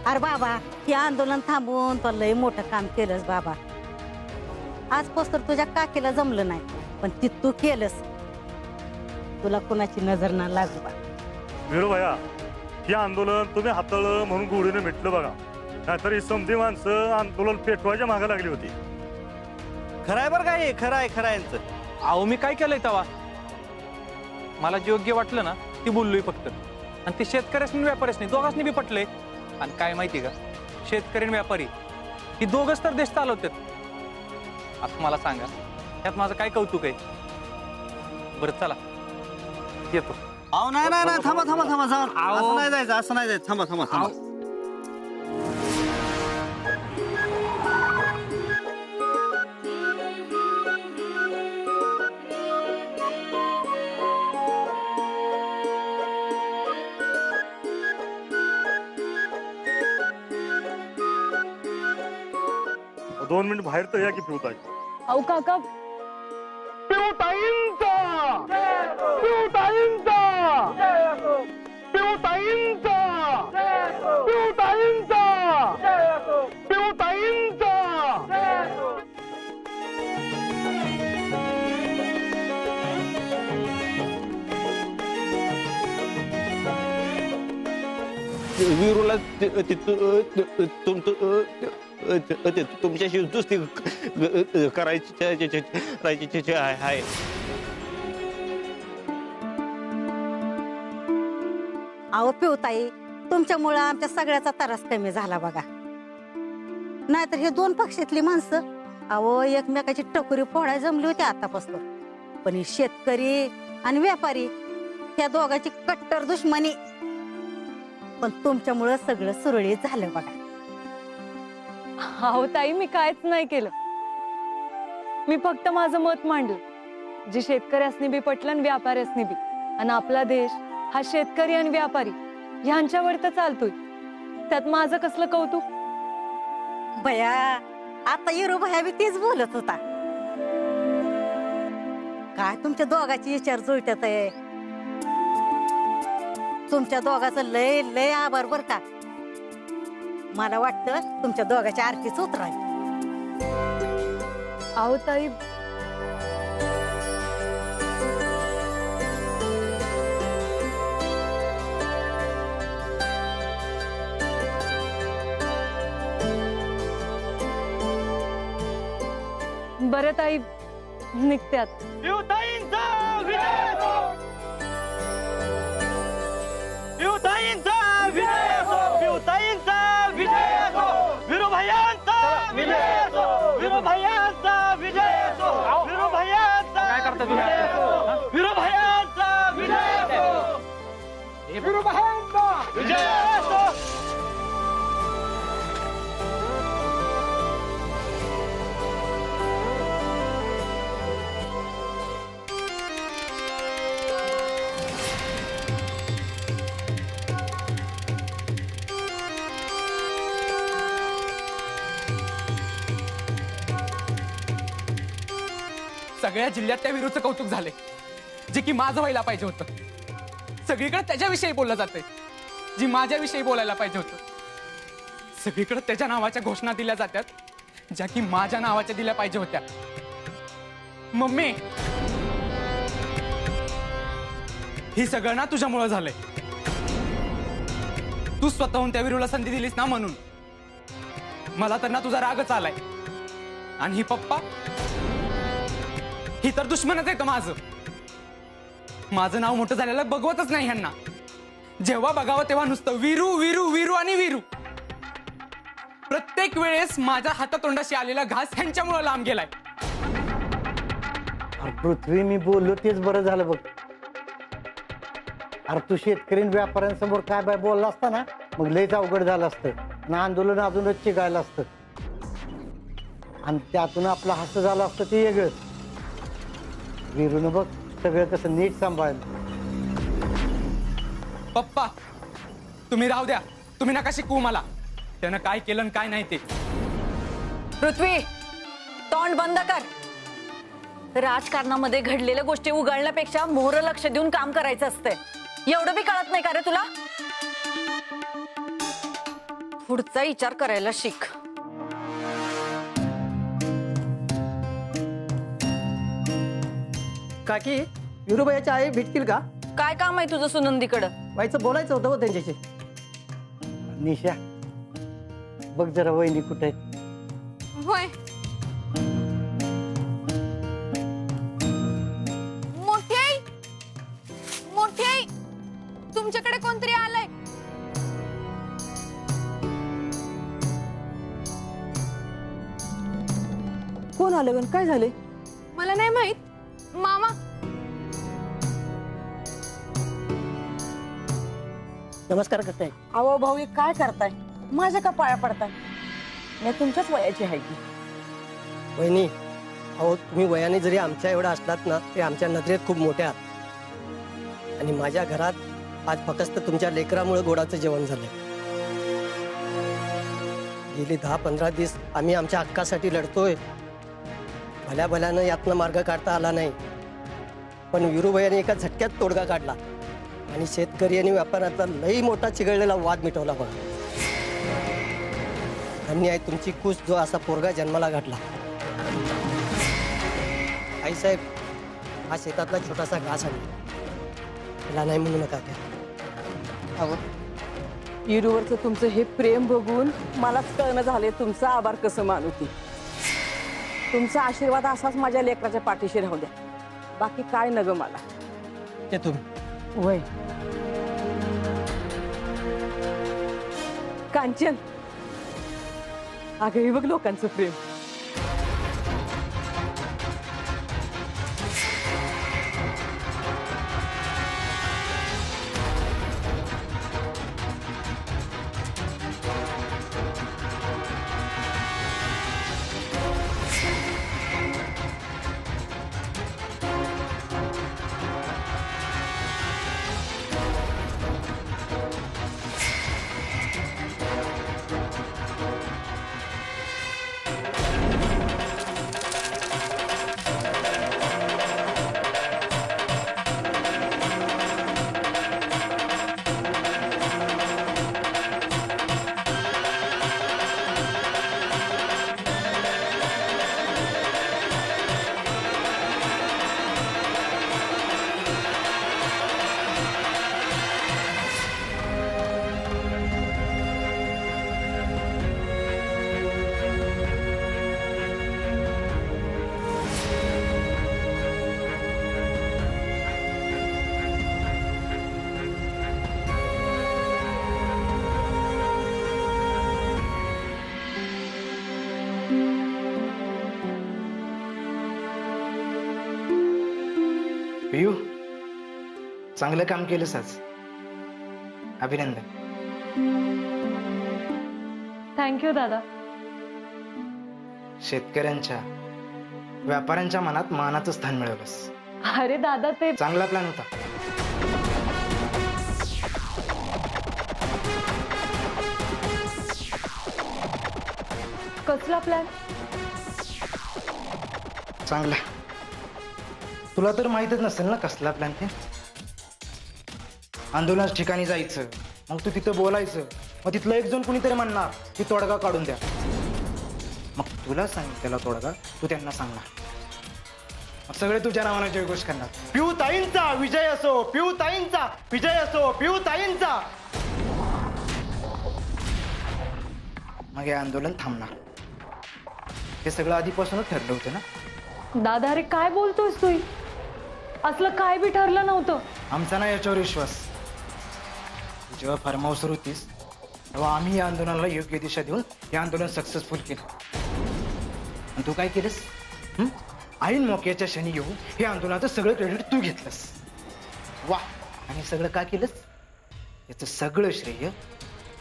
अरे बाबा हे आंदोलन थांबवून तो लय मोठं काम केलंस बाबा. आजपासून तुझ्या काकीला जमलं नाही पण ती तू केलंस. तुला कोणाची नजर ना लागू बा. वीरू भैया हे आंदोलन तुम्ही हाताळलं म्हणून गोडीने मिटलं बघा. नाहीतर ही समधी माणसं आंदोलन पेटवायच्या मागे लागली होती. खरंय बरं काय खरंय यांचं. अहो मी काय केलंय तेव्हा मला जे योग्य वाटलं ना ती बोललोय फक्त. आणि ते शेतकऱ्यासनी व्यापाऱ्यासनी दोघांनी बी पटलंय. आणि काय माहिती का शेतकरी आणि व्यापारी ही दोघच तर देश चालवतात. आता मला सांगा त्यात माझं काय कौतुक आहे. बरं चला येतो. अहो नाही थांबा जाऊन असं नाही जायचं थांबा. दोन मिनिट बाहेर तर या की पिवताई. अहो काका वीरूला तुमच्याशी दुस्ती करायची आहे. अहो पिवताई तुमच्यामुळं आमच्या सगळ्याचा त्रास कमी झाला बघा. नाहीतर हे दोन पक्षातली माणसं अहो एकमेकाची टकोरी फोडायला जमली होती आतापासून. पण हे शेतकरी आणि व्यापारी ह्या दोघांची कट्टर दुश्मनी. पण तुमच्यामुळं सगळं सुरळीत झालं बघा. अहो ताई मी कायच नाही केलं. मी फक्त माझं मत मांडलं जे शेतकऱ्यासनी बी पटलं आणि व्यापाऱ्यासनी बी. आणि आपला देश हा शेतकरी आणि व्यापारी ह्यांच्यावर तर चालतोय. त्यात माझं कसलं कौतुक. बया आता युरो भया बी तेच बोलत होता. काय तुमच्या दोघांची विचार जुळत्यात आहे. तुमच्या दोघांचं लय लय आभार बर का. मला वाटतं तुमच्या दोघांच्या आरतीच उतरावी. अहो ताई बरं ताई निघत्यात. काय करता तुम्ही सगळ्या जिल्ह्यात त्या वीरूचं कौतुक झाले जे की माझं व्हायला पाहिजे होतं. सगळीकडे त्याच्याविषयी बोललं जातंय जी माझ्याविषयी बोलायला पाहिजे होतं. सगळीकडे त्याच्या नावाच्या घोषणा दिल्या जातात ज्या की माझ्या नावाच्या दिल्या पाहिजे होत्या. मम्मी ही सगळं ना तुझ्यामुळं झालंय. तू स्वतःहून त्या वीरूला संधी दिलीस ना म्हणून. मला तर ना तुझा रागच आलाय. आणि ही पप्पा ही तर दुश्मनच आहे. माझं माझं नाव मोठं झालेलं बघवतच नाही ह्यांना. जेव्हा बघावं तेव्हा नुसतं वीरू वीरू वीरू आणि वीरू. प्रत्येक वेळेस माझ्या हातातोंडाशी आलेला घास ह्यांच्यामुळे लांब गेलाय. पृथ्वी मी बोललो तेच बरं झालं बघ. अरे तू शेतकरी व्यापाऱ्यांसमोर काय बाय बोलला असता ना मग लयच अवघड झालं असतं ना. आंदोलन अजूनच चिघायला असतं आणि त्यातून आपलं हस्त झालं असतं ते वेगळंच. वीरूनं बघ सगळं कसं नीट सांभाळलं. पप्पा तुम्ही राहू द्या. तुम्ही नका शिकवू मला त्यानं काय केलं आणि काय नाही ते. पृथ्वी तोंड बंद कर. राजकारणामध्ये घडलेल्या गोष्टी उघडण्यापेक्षा मोहर लक्ष देऊन काम करायचं असतंय. एवढं बी कळत नाही का रे तुला. पुढचा विचार करायला शिक. काकी विरुबाईच्या आई भेटतील का? काय काम आहे तुझं सुनंदीकडं? व्हायचं बोलायचं होतं हो त्यांच्याशी. निशा बघ जरा वहिनी कुठे आहेत. होय. मोठी आई, मोठी आई, तुमच्याकडे कोणतरी आलंय. कोण आलं गण? काय झाले? मला नाही माहित. मामा. नमस्कार करताय. अहो भाऊ काय करताय? माझ्या का पाया पडताय? मी तुमच्याच वयाची आहे की. वहिनी अहो तुम्ही वयाने जरी आमच्या एवढा असलात ना तरी आमच्या नजरेत खूप मोठ्या आहात. आणि माझ्या घरात आज फक्त तुमच्या लेकरामुळे गोडाचं जेवण झालंय. गेली 10-15 दिवस आम्ही आमच्या हक्कासाठी लढतोय. भल्या भल्यानं यातनं मार्ग काढता आला नाही. पण विरुबाईने एका झटक्यात तोडगा काढला आणि शेतकरी आणि व्यापाऱ्याचा लई मोठा चिघळलेला वाद मिटवला बघा. धन्य आहे तुमची कुस जो असा पोरगा जन्माला घातला. आईसाहेब हा शेतातला छोटासा घास आहे. त्याला नाही म्हणू नका त्या. अहो इरूवरचं तुमचं हे प्रेम बघून मलाच कळणं झाले तुमचा आभार कसं मानू ती. तुमचा आशीर्वाद असाच माझ्या लेकराच्या पाठीशी राहू द्या. बाकी काय नग मला. ते तुम्ही वय कांचन अगं बघ लोकांचं प्रेम. पियू चांगलं काम केलंस आज. अभिनंदन. थँक्यू दादा. शेतकऱ्यांच्या व्यापाऱ्यांच्या मनात मानाचं स्थान मिळवलंस. अरे दादा ते चांगला प्लॅन होता. कसला प्लॅन? चांगला. तुला तर माहितच नसेल ना कसला प्लॅन ते. आंदोलनाच्या ठिकाणी जायचं, मग तू तिथं बोलायचं, मग तिथलं एक जण कुणीतरी म्हणणार की तोडगा काढून द्या. मग तुला सांगितलेला तोडगा तू त्यांना सांगणार. मग सगळे तुझ्या नावाने जयघोष करणार. पिऊताईंचा विजय असो, पिऊताईंचा विजय असो, पिऊताईंचा. मग हे आंदोलन थांबणार. हे सगळं आधीपासूनच ठरलं होतं ना. दादा अरे काय बोलतोयस तू? असलं काय बी ठरलं नव्हतं. आमचा ना याच्यावर विश्वास. तू जेव्हा फार्म हाऊसवर होतीस तेव्हा आम्ही या आंदोलनाला योग्य दिशा देऊन हे आंदोलन सक्सेसफुल केलं. आणि तू काय केलंस? ऐन मोक्याच्या क्षणी येऊन हे आंदोलनाचं सगळं क्रेडिट तू घेतलंस. वा. आणि सगळं का केलंस? याचं सगळं श्रेय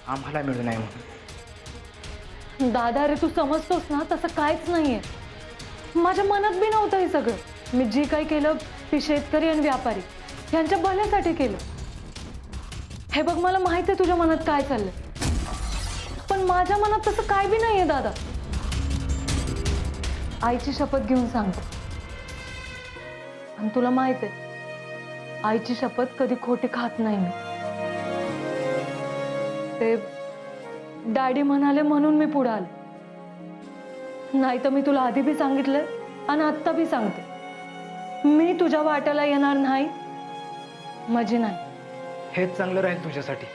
आम्हाला मिळू नये म्हणून. दादा अरे तू समजतोस ना तसं काहीच नाहीये. माझ्या मनात बी नव्हतं हे सगळं. मी जे काही केलं ते शेतकरी आणि व्यापारी यांच्या भल्यासाठी केलं. हे बघ मला माहित आहे तुझ्या मनात काय चाललंय, पण माझ्या मनात तसं काय बी नाहीये दादा. आईची शपथ घेऊन सांगतो. आणि तुला माहित आहे आईची शपथ कधी खोटी खात नाही मी. ते डॅडी म्हणाले म्हणून मी पुढे आले, नाही तर मी तुला आधी बी सांगितलंय आणि आत्ता बी सांगते, मी तुझ्या वाट्याला येणार नाही म्हणजे नाही. हेच चांगलं राहील तुझ्यासाठी.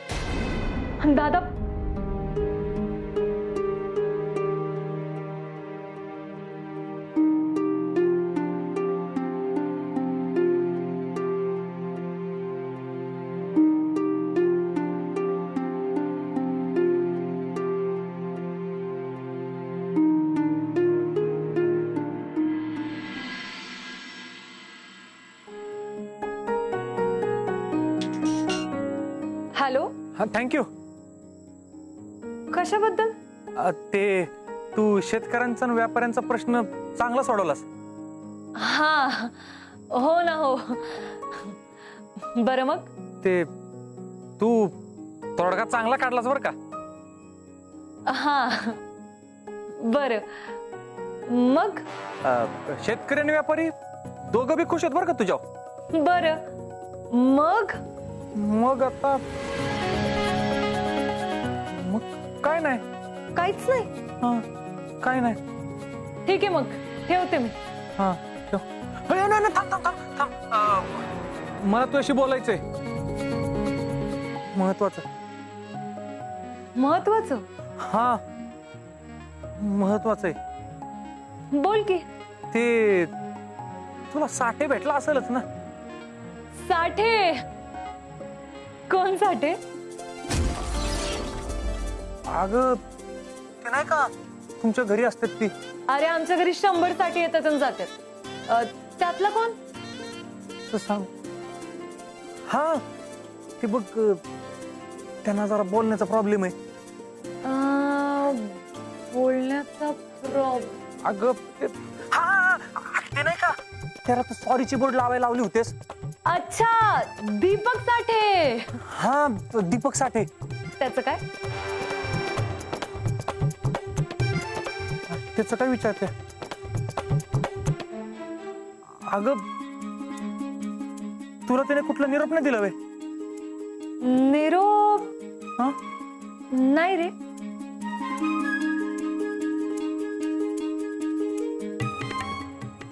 दादा हॅलो. हा थँक्यू. कशाबद्दल? ते तू शेतकऱ्यांचा आणि व्यापाऱ्यांचा प्रश्न चांगला सोडवलास. हा हो ना हो. बरं मग ते तू तोडगा चांगला काढलास बरं का. हा बरं मग शेतकरी आणि व्यापारी दोघं बी खुश आहेत बरं का तुझ्या. बरं मग आता मग काय नाही. काहीच नाही. हा काय नाही. ठीक आहे मग ठेवते मी. हा ठेव. नाही थांब थांब थांब थांब. मला तुझ्याशी बोलायचंय महत्वाचं. महत्वाचं? हा महत्वाचं आहे. बोल की. ते तुला साठे भेटला असेलच ना. साठे? कोण साठे? अगं ते नाही का तुमच्या घरी असतात ती. अरे आमच्या घरी 100 साठे येतात आणि जातात. त्यातला कोण? सांग. हा ते बघ त्यांना जरा बोलण्याचा प्रॉब्लेम आहे. बोलण्याचा प्रॉब्लेम? अगं हा ते नाही का त्याला तू सॉरीची बोर्ड लावायला लावली होतेस. अच्छा दीपक साठे. हा दीपक साठे. त्याचं काय? त्याचं काय विचारते. अगं तुला त्याने कुठला निरोप नाही दिला वे. निरोप? हा नाही रे.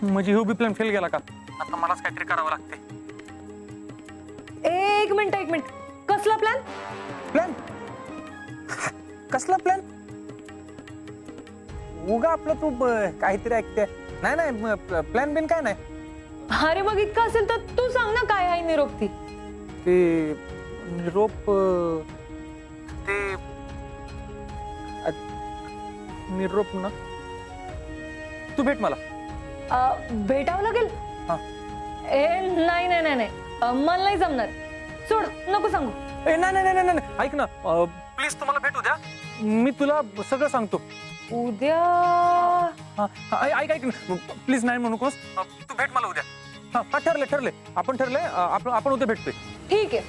म्हणजे बी प्लॅन फेल गेला का. आता मलाच काहीतरी करावं लागते. एक मिनिट. कसला प्लॅन? प्लॅन कसला प्लॅन. उगा आपलं तू काहीतरी ऐकते. नाही प्लॅन बिन काय नाही. अरे मग इतकं असेल तर तू सांग ना काय आहे निरोप ती. ते निरोप ते निरोप ना तू भेट मला. भेटावं लागेल? हा. नाही मला नाही जमणार. सोड नको सांगू. नाही ऐक ना प्लीज तुम्हाला भेटू द्या. मी तुला सगळं सांगतो उद्या. ऐक प्लीज नाही म्हणू नकोस. तू भेट मला उद्या. हा ठरले आपण आपण उद्या भेटतोय. ठीक आहे.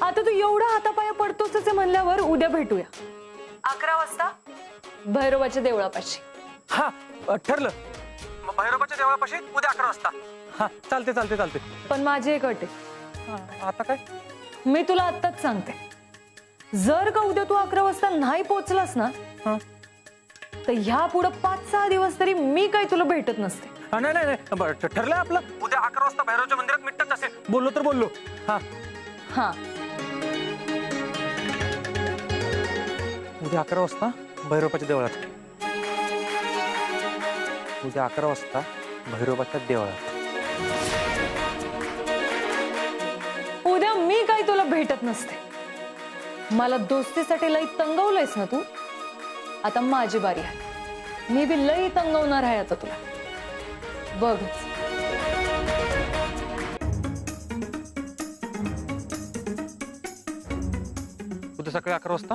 आता तू एवढा हातापाया पडतोच असे म्हणल्यावर उद्या भेटूया 11 वाजता भैरवाच्या देवळापाशी. हा ठरलं. भैरवाच्या देवळापाशी उद्या 11 वाजता. हा चालते. पण माझी एक अट आहे. आता काय? मी तुला आत्ताच सांगते, जर का उद्या तू 11 वाजता नाही पोहोचलास ना तर ह्या पुढे 5-6 दिवस तरी मी काही तुला भेटत नसते. नाही ठरलंय आपलं. उद्या 11 वाजता भैरवच्या मंदिरात मिटच असेल. बोललो तर बोललो. हा उद्या 11 वाजता भैरवाच्या देवळात. उद्या 11 वाजता भैरवाच्या देवळात. उद्या मी काही तुला भेटत नसते. मला दोस्तीसाठी लई तंगवलंयस ना तू. आता माझी बारी आहे. मी बी लई तंगवणार आहे आता तुला. बघ उद्या सकाळी 11 वाजता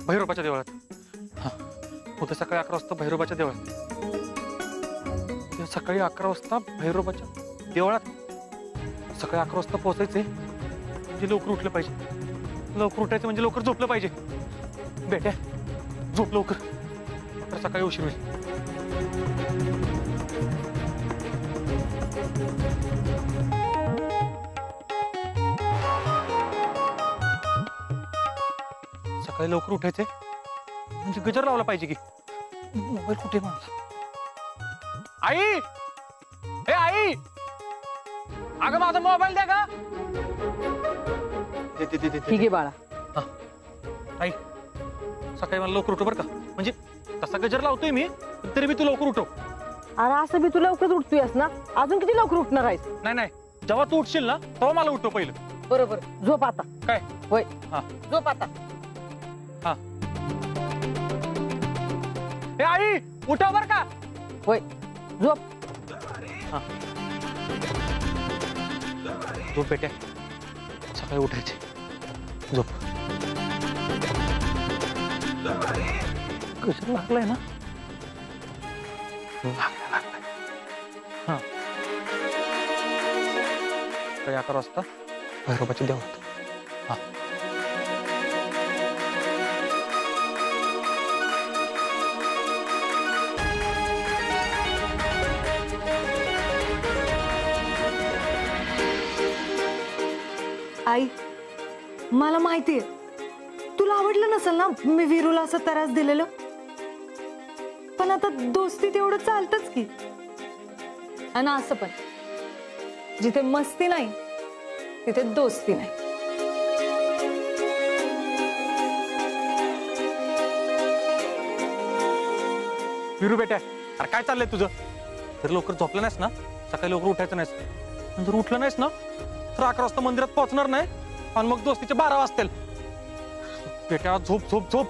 भैरवाच्या देवळात. हा उद्या सकाळी 11 वाजता भैरवाच्या देवळात. उद्या सकाळी 11 वाजता भैरवाच्या देवळात. सकाळी 11 वाजता पोहोचायचे म्हणजे लवकर उठलं पाहिजे. लवकर उठायचं म्हणजे लवकर झोपलं पाहिजे. बेट्या झोप लवकर, तर सकाळी उशीर होईल. सकाळी लवकर उठायचे म्हणजे गजर लावला पाहिजे की. मोबाईल कुठे माझा? आई, हे आई, अगं माझा मोबाईल द्या का. ठीक आहे बाळा. आई सकाळी मला लवकर उठव बरं का. म्हणजे तसा गजर लावतोय मी तरी मी तू लवकर उठव. अरे असं बी तू लवकर उठतोयस ना, अजून किती लवकर उठणार आहेस? नाही जेव्हा तू उठशील ना तेव्हा मला उठव पहिलं. बरोबर, झोप आता. काय? होय, हा झोप आता. हे आई उठव बर का. होय, झोप. झोप बेट्या, सकाळी उठायचे. झोप. कसं लागलंय ना. हा सकाळी 11 वाजता भैरोबाची देवळात. हा आई, मला माहितीये तुला आवडलं नसेल ना मी वीरूला असं त्रास दिलेलं, पण आता दोस्ती तेवढं चालतच की. आणि असं पण जिथे मस्ती नाही तिथे दोस्ती नाही. वीरू बेटा, अरे काय चाललंय तुझं? जर लवकर झोपलं नाहीस ना, सकाळी लवकर उठायचं नाहीस, आणि जर उठलं नाहीस ना तर 11 वाजता मंदिरात पोहोचणार नाही आणि मग दोस्तीचे 12 वाजतील. बेटा झोप झोप झोप.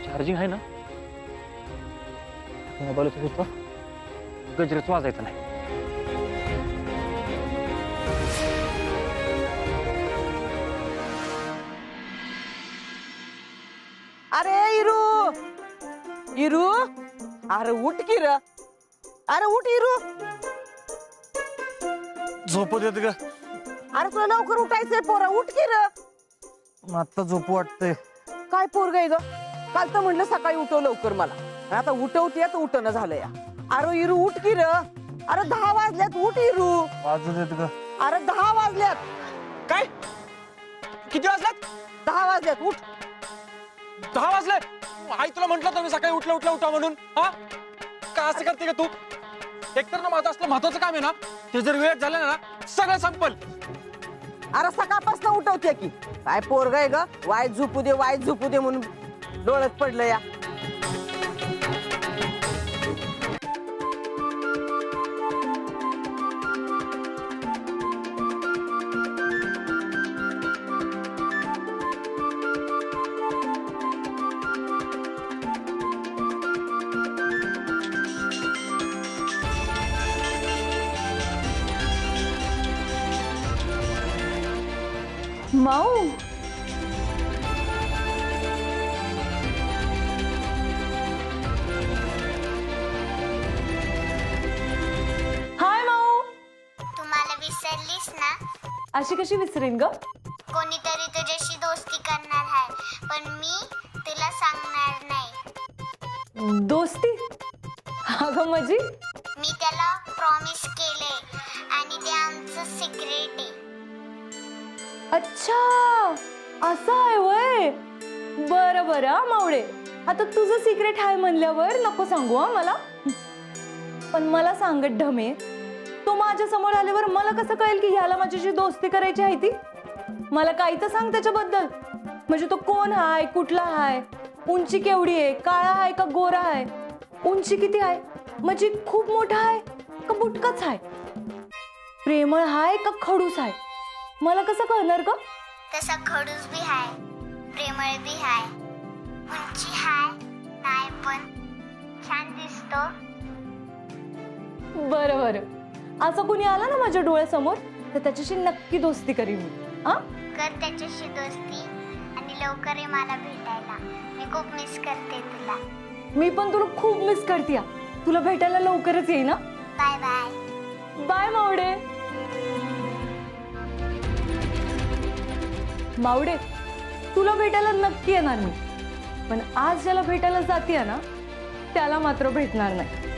चार्जिंग आहे ना मोबाईल होता, गजरेच वाजायचं नाही. अरे इरू, इरू, अरे उठ की र. अरे उठ इरू. झोपत येत ग. अरे तुला लवकर उठायचंय पोरा, उठ की र. आता झोप वाटतंय. काय पोरग आहे ग? काल तर म्हणलं सकाळी उठव लवकर मला, आता उठवते तर उठणं झालं या. अरे इरू उठ की र. अरे 10 वाजल्यात, उठ इरू. वाजू देत ग. अरे 10 वाजल्यात. काय? किती वाजल्यात? 10 वाजल्यात, उठ. 10 वाजले? आई तुला म्हंटल तर मी सकाळी उठा म्हणून. हा का असं करते का तू? एकतर ना माझं असलं महत्वाचं काम आहे ना, ते जर वेळ झालं ना सगळं संपल. अरे सकाळपासून उठवते की. काय पोरग आहे ग? वाईट झोपू दे, वाईट झोपू दे म्हणून डोळ्यात पडलं या. माऊ, हाय माऊ. तुम्हाला विसरलीस ना? अशी कशी विसरेन ग? कोणीतरी तुझ्याशी दोस्ती करणार आहे, पण मी तुला सांगणार नाही. दोस्ती? अगं माझी, मी त्याला प्रॉमिस केले आणि ते आमचं सिक्रेट आहे. अच्छा असं आहे वय. बरं बरं मावळे, आता तुझं सिक्रेट आहे म्हणल्यावर नको सांगू हा मला. पण मला सांगत ढमे, तो माझ्या समोर आल्यावर मला कसं कळेल की ह्याला माझ्याशी दोस्ती करायची आहे ती? मला काही तर सांग त्याच्याबद्दल. म्हणजे तो कोण हाय, कुठला हाय, उंची केवढी आहे, काळा आहे का गोरा आहे, उंची किती आहे, म्हणजे खूप मोठा आहे का बुटकाच आहे, प्रेमळ हाय का खडूस आहे, मला कसं कळणार का? तसा खडूस भी हाय, प्रेमळ भी हाय, उंची हाय नाही पण छान दिसतो. बरं बरं, असं कुणी आला ना माझ्या डोळ्यासमोर तर त्याच्याशी नक्की दोस्ती करीन मी. कर त्याच्याशी दोस्ती आणि लवकर ये मला भेटायला. मी खूप मिस करते तुला. मी पण तुला खूप मिस करते. तुला भेटायला लवकरच येईन. Bye bye. बाय मावडे. मावडे, तुला भेटायला नक्की येणार मी, पण आज ज्याला भेटायला जाते ना त्याला मात्र भेटणार नाही.